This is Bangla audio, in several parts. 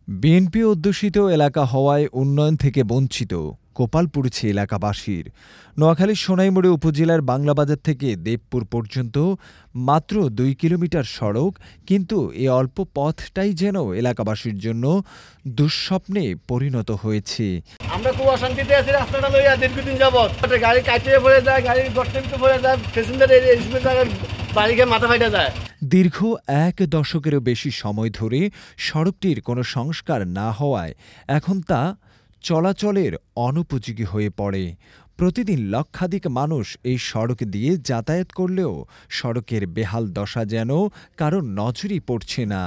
বিএনপি অধ্যুষিত এলাকা হওয়ায় উন্নয়ন থেকে বঞ্চিত, কপাল পুড়ছে এলাকাবাসীর। নোয়াখালীর সোনাইমুড়ি উপজেলার বাংলাবাজার থেকে দেবপুর পর্যন্ত মাত্র ২ কিলোমিটার সড়ক, কিন্তু এ অল্প পথটাই যেন এলাকাবাসীর জন্য দুঃস্বপ্নে পরিণত হয়েছে। আমরা খুব অশান্তিতে আছি, রাস্তাটা লইয়া দীর্ঘদিন যাবৎ গাড়ি কাটিয়ে পড়ে যায়, গাড়ি গর্তে পড়ে যায়, প্যাসেঞ্জার বাড়ি খেয়ে মাথা ফাইটা যায়। দীর্ঘ ১ দশকেরও বেশি সময় ধরে সড়কটির কোনো সংস্কার না হওয়ায় এখন তা চলাচলের অনুপযোগী হয়ে পড়ে। প্রতিদিন লক্ষাধিক মানুষ এই সড়ক দিয়ে যাতায়াত করলেও সড়কের বেহাল দশা যেন কারোর নজরই পড়ছে না।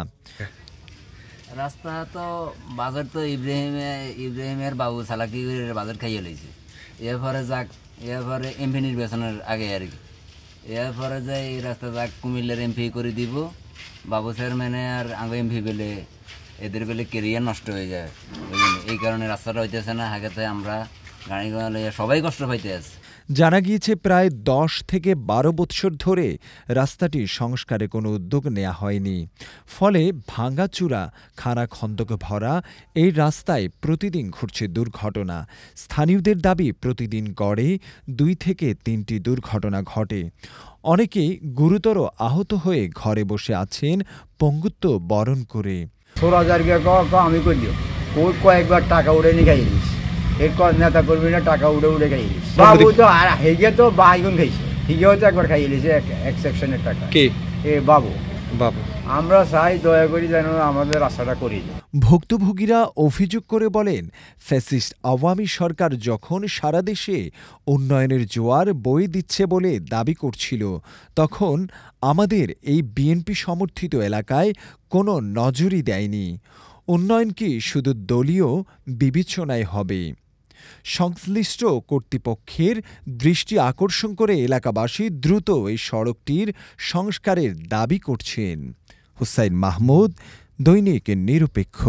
রাস্তা তো বাজার তো ইব্রাহিমের বাবু সালাকি বাজার খাইয়ে লইছে, এরপরে এমপি নির্বাচনের আগে আর কি, এরপরে যে এই রাস্তা যাক কুমিল্লার এমপি করে দিব, বাবু চেয়ারম্যানে আর আগে এমপি পেলে এদের পেলে কেরিয়ার নষ্ট হয়ে যায়। এই কারণে রাস্তাটা হইতেছে না, হাগেতে আমরা গাড়ি ঘোড়া লইয়া সবাই কষ্ট পাইতে আছে। জানা গিয়েছে প্রায় ১০ থেকে ১২ বৎসর ধরে রাস্তাটি সংস্কারে কোনো উদ্যোগ নেওয়া হয়নি। ফলে ভাঙাচুরা খানাখন্দক ভরা এই রাস্তায় প্রতিদিন ঘটছে দুর্ঘটনা। স্থানীয়দের দাবি, প্রতিদিন গড়ে ২ থেকে ৩টি দুর্ঘটনা ঘটে। অনেকেই গুরুতর আহত হয়ে ঘরে বসে আছেন পঙ্গুত্ব বরণ করে। আমি করলি কয়েকবার টাকা উড়ে নিয়ে খাইলিস, এরপর নেতা কর্মী না টাকা উড়ে উড়ে খাইলিস। বাবু তো আর হেগে তো বাইগুন খাইছে, হিগেও তো একবার খাইলিছে এক সেকশনের টাকা। কে? এ বাবু। আমরা চাই দয়া করি যেন আমাদের রাস্তাটা করি। ভুক্তভোগীরা অভিযোগ করে বলেন, ফ্যাসিস্ট আওয়ামী সরকার যখন সারা দেশে উন্নয়নের জোয়ার বয়ে দিচ্ছে বলে দাবি করছিল, তখন আমাদের এই বিএনপি সমর্থিত এলাকায় কোনো নজরই দেয়নি। উন্নয়ন কি শুধু দলীয় বিবেচনায় হবে? সংশ্লিষ্ট কর্তৃপক্ষের দৃষ্টি আকর্ষণ করে এলাকাবাসী দ্রুত এই সড়কটির সংস্কারের দাবি করছেন। হুসাইন মাহমুদ, দৈনিক নিরপেক্ষ।